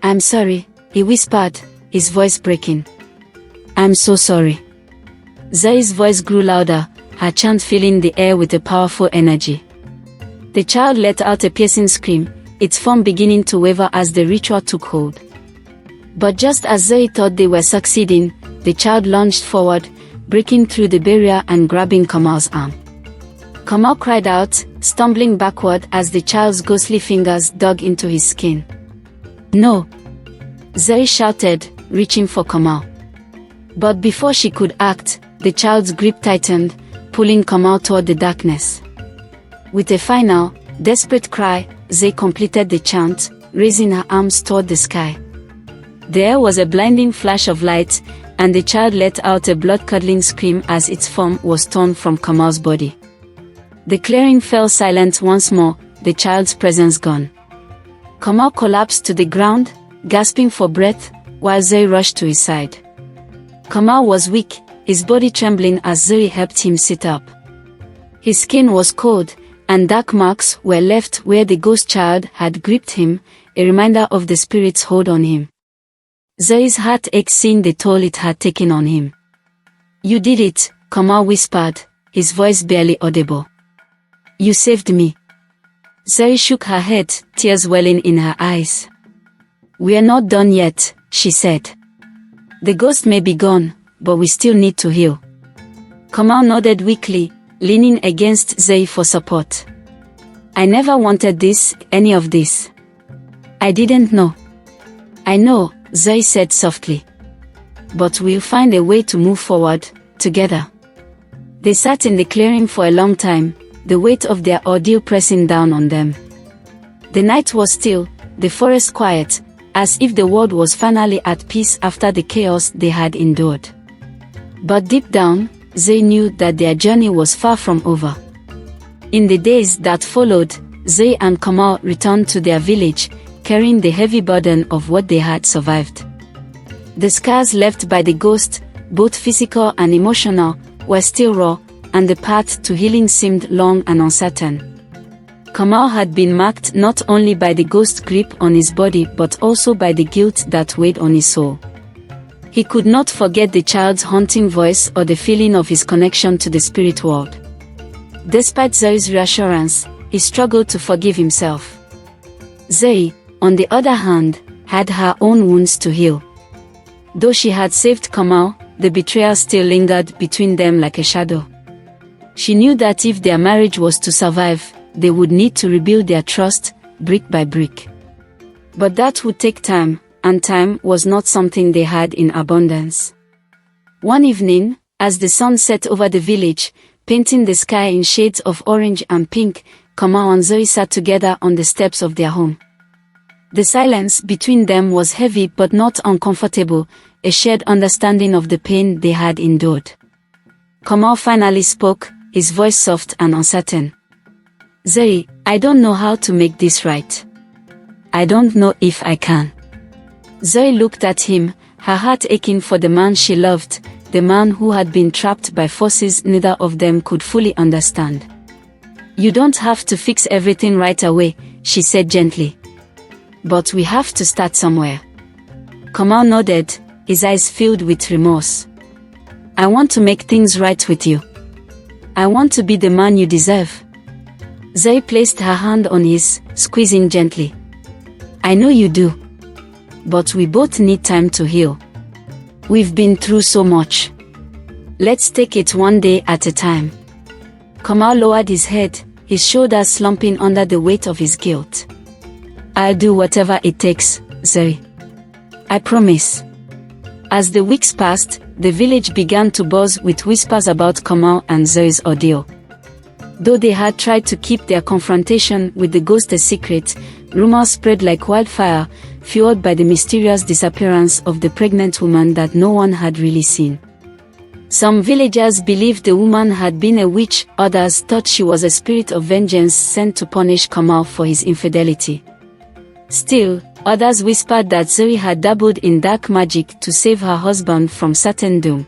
I'm sorry, he whispered, his voice breaking. I'm so sorry. Zuri's voice grew louder, her chant filling the air with a powerful energy. The child let out a piercing scream, its form beginning to waver as the ritual took hold. But just as Zuri thought they were succeeding, the child lunged forward, breaking through the barrier and grabbing Kamau's arm. Kamau cried out, stumbling backward as the child's ghostly fingers dug into his skin. No! Zuri shouted, reaching for Kamau. But before she could act, the child's grip tightened, pulling Kamau toward the darkness. With a final, desperate cry, Zuri completed the chant, raising her arms toward the sky. There was a blinding flash of light, and the child let out a blood-curdling scream as its form was torn from Kamau's body. The clearing fell silent once more, the child's presence gone. Kamau collapsed to the ground, gasping for breath, while Zuri rushed to his side. Kamau was weak, his body trembling as Zuri helped him sit up. His skin was cold, and dark marks were left where the ghost child had gripped him, a reminder of the spirit's hold on him. Zuri's heart ached seeing the toll it had taken on him. You did it, Kamau whispered, his voice barely audible. You saved me. Zuri shook her head, tears welling in her eyes. We are not done yet, she said. The ghost may be gone, but we still need to heal. Kamau nodded weakly, leaning against Zuri for support. I never wanted this, any of this. I didn't know. I know, Zuri said softly. But we'll find a way to move forward, together. They sat in the clearing for a long time, the weight of their ordeal pressing down on them. The night was still, the forest quiet, as if the world was finally at peace after the chaos they had endured. But deep down, Zuri knew that their journey was far from over. In the days that followed, Zuri and Kamau returned to their village, carrying the heavy burden of what they had survived. The scars left by the ghost, both physical and emotional, were still raw, and the path to healing seemed long and uncertain. Kamau had been marked not only by the ghost grip on his body but also by the guilt that weighed on his soul. He could not forget the child's haunting voice or the feeling of his connection to the spirit world. Despite Zuri's reassurance, he struggled to forgive himself. Zuri, on the other hand, had her own wounds to heal. Though she had saved Kamau, the betrayal still lingered between them like a shadow. She knew that if their marriage was to survive, they would need to rebuild their trust, brick by brick. But that would take time, and time was not something they had in abundance. One evening, as the sun set over the village, painting the sky in shades of orange and pink, Kamau and Zuri sat together on the steps of their home. The silence between them was heavy but not uncomfortable, a shared understanding of the pain they had endured. Kamau finally spoke, his voice soft and uncertain. Zuri, I don't know how to make this right. I don't know if I can. Zuri looked at him, her heart aching for the man she loved, the man who had been trapped by forces neither of them could fully understand. You don't have to fix everything right away, she said gently. But we have to start somewhere. Kamau nodded, his eyes filled with remorse. I want to make things right with you. I want to be the man you deserve. Zuri placed her hand on his, squeezing gently. I know you do. But we both need time to heal. We've been through so much. Let's take it one day at a time. Kamau lowered his head, his shoulders slumping under the weight of his guilt. I'll do whatever it takes, Zuri. I promise. As the weeks passed, the village began to buzz with whispers about Kamau and Zuri's ordeal. Though they had tried to keep their confrontation with the ghost a secret, rumors spread like wildfire, fueled by the mysterious disappearance of the pregnant woman that no one had really seen. Some villagers believed the woman had been a witch, others thought she was a spirit of vengeance sent to punish Kamau for his infidelity. Still, others whispered that Zuri had dabbled in dark magic to save her husband from certain doom.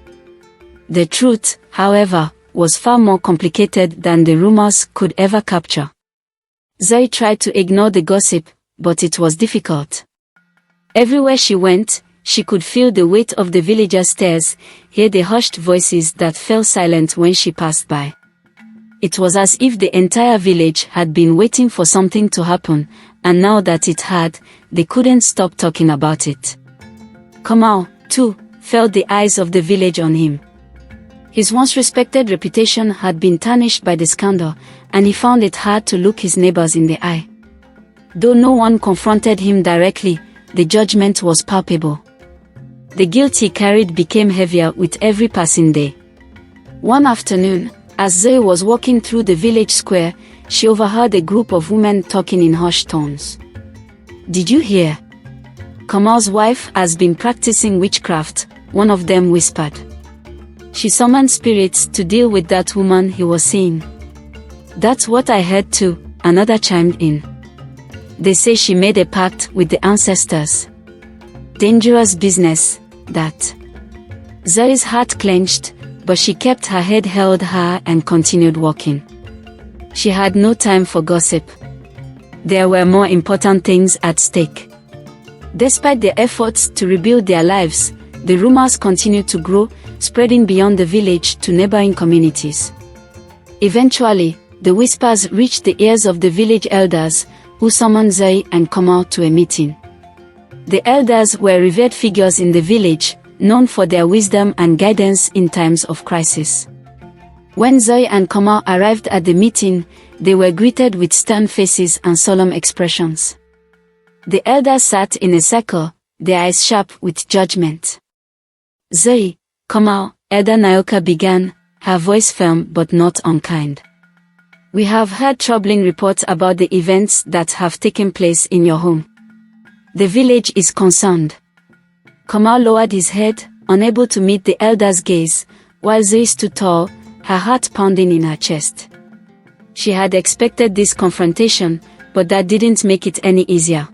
The truth, however, was far more complicated than the rumors could ever capture. Zuri tried to ignore the gossip, but it was difficult. Everywhere she went, she could feel the weight of the villagers' stares, hear the hushed voices that fell silent when she passed by. It was as if the entire village had been waiting for something to happen, and now that it had, they couldn't stop talking about it. Kamau, too, felt the eyes of the village on him. His once respected reputation had been tarnished by the scandal, and he found it hard to look his neighbors in the eye. Though no one confronted him directly, the judgment was palpable. The guilt he carried became heavier with every passing day. One afternoon, as Zuri was walking through the village square, she overheard a group of women talking in hushed tones. Did you hear? Kamau's wife has been practicing witchcraft, one of them whispered. She summoned spirits to deal with that woman he was seeing. That's what I heard too, another chimed in. They say she made a pact with the ancestors. Dangerous business, that. Zuri's heart clenched, but she kept her head held high and continued walking. She had no time for gossip. There were more important things at stake. Despite their efforts to rebuild their lives, the rumors continued to grow, spreading beyond the village to neighboring communities. Eventually, the whispers reached the ears of the village elders, who summoned Zuri and Kamau to a meeting. The elders were revered figures in the village, known for their wisdom and guidance in times of crisis. When Zuri and Kamau arrived at the meeting, they were greeted with stern faces and solemn expressions. The elders sat in a circle, their eyes sharp with judgment. Zuri, Kamau, Elder Nayoka began, her voice firm but not unkind. We have heard troubling reports about the events that have taken place in your home. The village is concerned. Kamau lowered his head, unable to meet the elder's gaze, while Zuri stood tall, her heart pounding in her chest. She had expected this confrontation, but that didn't make it any easier.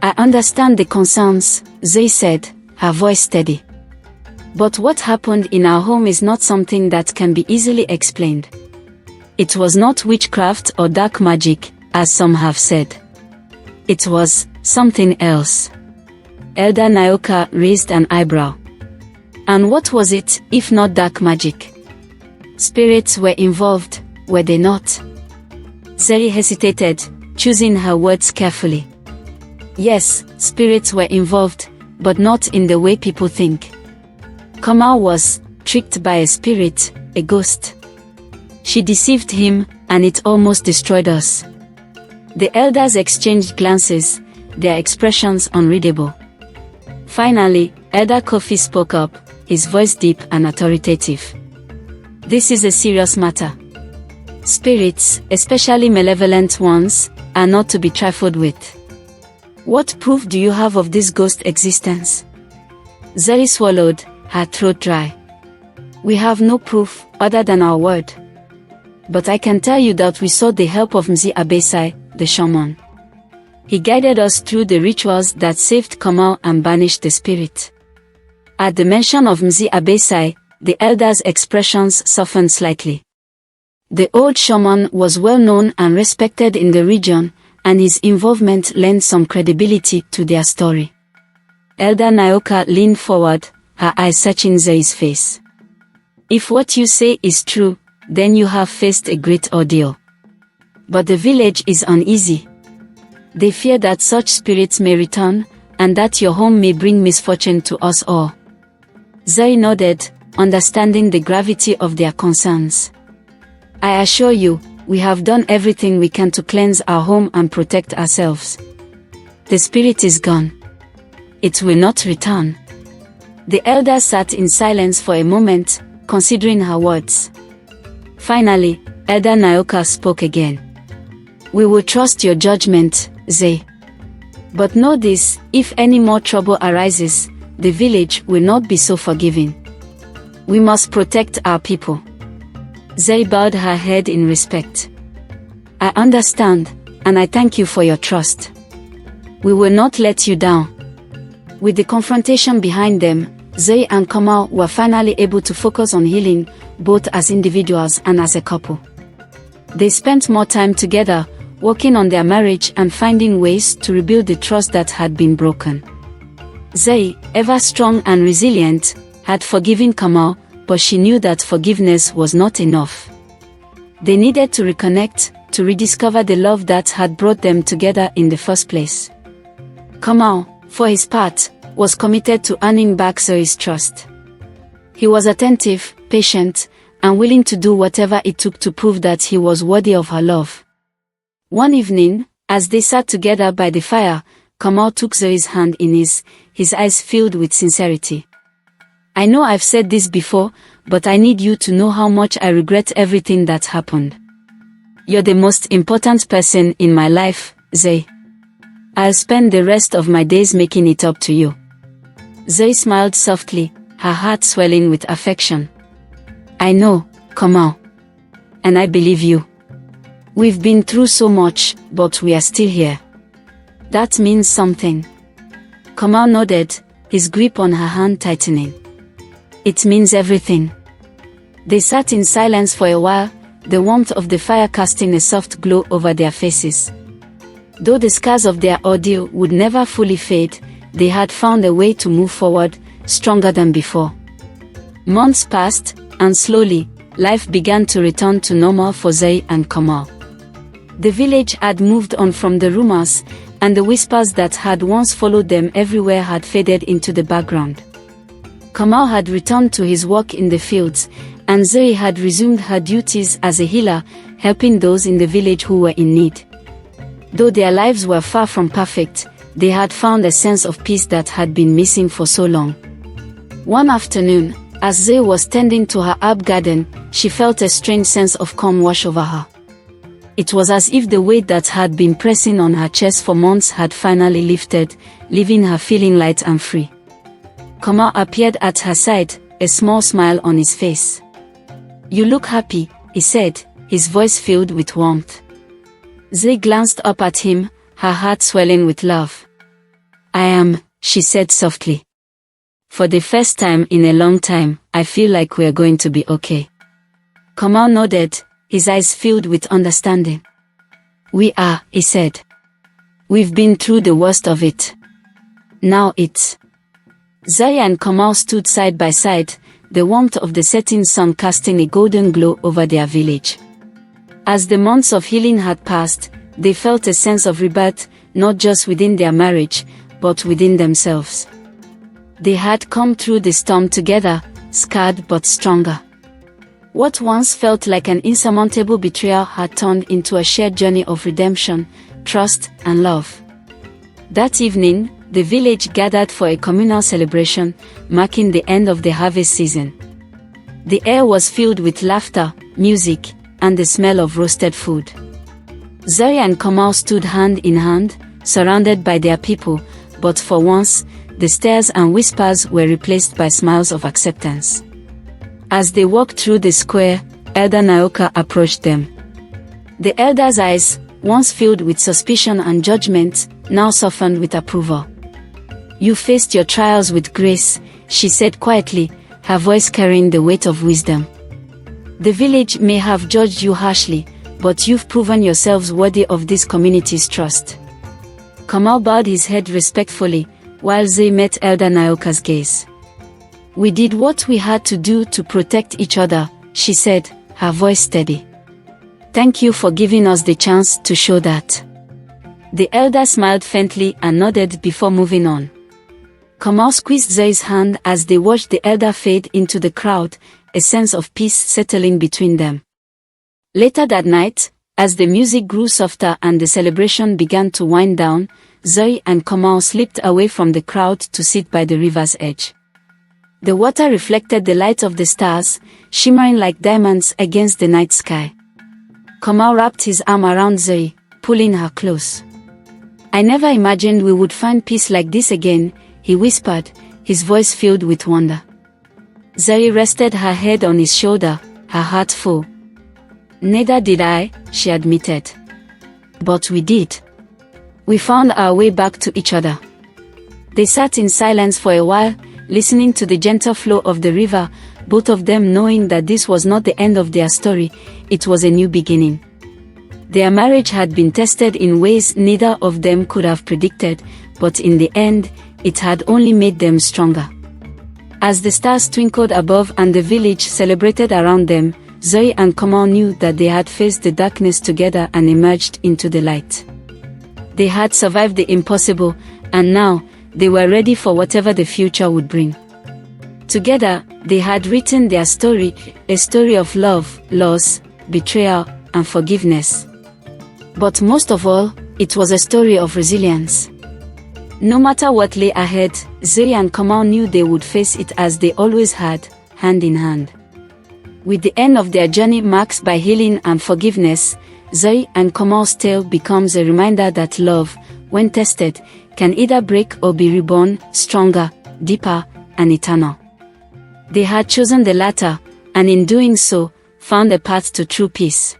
I understand the concerns, Zuri said, her voice steady. But what happened in our home is not something that can be easily explained. It was not witchcraft or dark magic, as some have said. It was something else. Elder Nayoka raised an eyebrow. And what was it, if not dark magic? Spirits were involved, were they not? Zuri hesitated, choosing her words carefully. Yes, spirits were involved, but not in the way people think. Kamau was tricked by a spirit, a ghost. She deceived him, and it almost destroyed us. The elders exchanged glances, their expressions unreadable. Finally, Elder Kofi spoke up, his voice deep and authoritative. This is a serious matter. Spirits, especially malevolent ones, are not to be trifled with. What proof do you have of this ghost existence? Zuri swallowed, her throat dry. We have no proof, other than our word. But I can tell you that we sought the help of Mzi Abesai, the shaman. He guided us through the rituals that saved Kamau and banished the spirit. At the mention of Mzi Abesai, the elder's expressions softened slightly. The old shaman was well known and respected in the region, and his involvement lent some credibility to their story. Elder Nayoka leaned forward, her eyes searching Zuri's face. If what you say is true, then you have faced a great ordeal. But the village is uneasy. They fear that such spirits may return, and that your home may bring misfortune to us all. Zuri nodded, understanding the gravity of their concerns. I assure you, we have done everything we can to cleanse our home and protect ourselves. The spirit is gone. It will not return. The elder sat in silence for a moment, considering her words. Finally, Elder Naoka spoke again. We will trust your judgment, Zuri. But know this, if any more trouble arises, the village will not be so forgiving. We must protect our people. Zuri bowed her head in respect. I understand, and I thank you for your trust. We will not let you down. With the confrontation behind them, Zuri and Kamau were finally able to focus on healing, both as individuals and as a couple. They spent more time together, working on their marriage and finding ways to rebuild the trust that had been broken. Zuri, ever strong and resilient, had forgiven Kamau, but she knew that forgiveness was not enough. They needed to reconnect, to rediscover the love that had brought them together in the first place. Kamau, for his part, was committed to earning back Zuri's trust. He was attentive, patient, and willing to do whatever it took to prove that he was worthy of her love. One evening, as they sat together by the fire, Kamau took Zuri's hand in his eyes filled with sincerity. I know I've said this before, but I need you to know how much I regret everything that happened. You're the most important person in my life, Zuri. I'll spend the rest of my days making it up to you. Zuri smiled softly, her heart swelling with affection. I know, Kamau. And I believe you. We've been through so much, but we are still here. That means something. Kamau nodded, his grip on her hand tightening. It means everything. They sat in silence for a while, the warmth of the fire casting a soft glow over their faces. Though the scars of their ordeal would never fully fade, they had found a way to move forward, stronger than before. Months passed, and slowly, life began to return to normal for Zuri and Kamau. The village had moved on from the rumors, and the whispers that had once followed them everywhere had faded into the background. Kamau had returned to his work in the fields, and Zuri had resumed her duties as a healer, helping those in the village who were in need. Though their lives were far from perfect, they had found a sense of peace that had been missing for so long. One afternoon, as Zuri was tending to her herb garden, she felt a strange sense of calm wash over her. It was as if the weight that had been pressing on her chest for months had finally lifted, leaving her feeling light and free. Kamau appeared at her side, a small smile on his face. You look happy, he said, his voice filled with warmth. Zuri glanced up at him, her heart swelling with love. I am, she said softly. For the first time in a long time, I feel like we're going to be okay. Kamau nodded, his eyes filled with understanding. We are, he said. We've been through the worst of it. Now it's... Zuri and Kamau stood side by side, the warmth of the setting sun casting a golden glow over their village. As the months of healing had passed, they felt a sense of rebirth, not just within their marriage, but within themselves. They had come through the storm together, scarred but stronger. What once felt like an insurmountable betrayal had turned into a shared journey of redemption, trust, and love. That evening, the village gathered for a communal celebration, marking the end of the harvest season. The air was filled with laughter, music, and the smell of roasted food. Zuri and Kamau stood hand in hand, surrounded by their people, but for once, the stares and whispers were replaced by smiles of acceptance. As they walked through the square, Elder Naoka approached them. The elder's eyes, once filled with suspicion and judgment, now softened with approval. You faced your trials with grace, she said quietly, her voice carrying the weight of wisdom. The village may have judged you harshly, but you've proven yourselves worthy of this community's trust. Kamau bowed his head respectfully, while Zuri met Elder Naoka's gaze. We did what we had to do to protect each other, she said, her voice steady. Thank you for giving us the chance to show that. The elder smiled faintly and nodded before moving on. Kamau squeezed Zoe's hand as they watched the elder fade into the crowd, a sense of peace settling between them. Later that night, as the music grew softer and the celebration began to wind down, Zuri and Kamau slipped away from the crowd to sit by the river's edge. The water reflected the light of the stars, shimmering like diamonds against the night sky. Kamau wrapped his arm around Zuri, pulling her close. I never imagined we would find peace like this again, he whispered, his voice filled with wonder. Zuri rested her head on his shoulder, her heart full. Neither did I, she admitted. But we did. We found our way back to each other. They sat in silence for a while, listening to the gentle flow of the river, both of them knowing that this was not the end of their story, it was a new beginning. Their marriage had been tested in ways neither of them could have predicted, but in the end, it had only made them stronger. As the stars twinkled above and the village celebrated around them, Zuri and Kamau knew that they had faced the darkness together and emerged into the light. They had survived the impossible, and now, they were ready for whatever the future would bring. Together, they had written their story, a story of love, loss, betrayal, and forgiveness. But most of all, it was a story of resilience. No matter what lay ahead, Zuri and Kamau knew they would face it as they always had, hand in hand. With the end of their journey marked by healing and forgiveness, Zuri and Kamau's tale becomes a reminder that love, when tested, can either break or be reborn, stronger, deeper, and eternal. They had chosen the latter, and in doing so, found a path to true peace.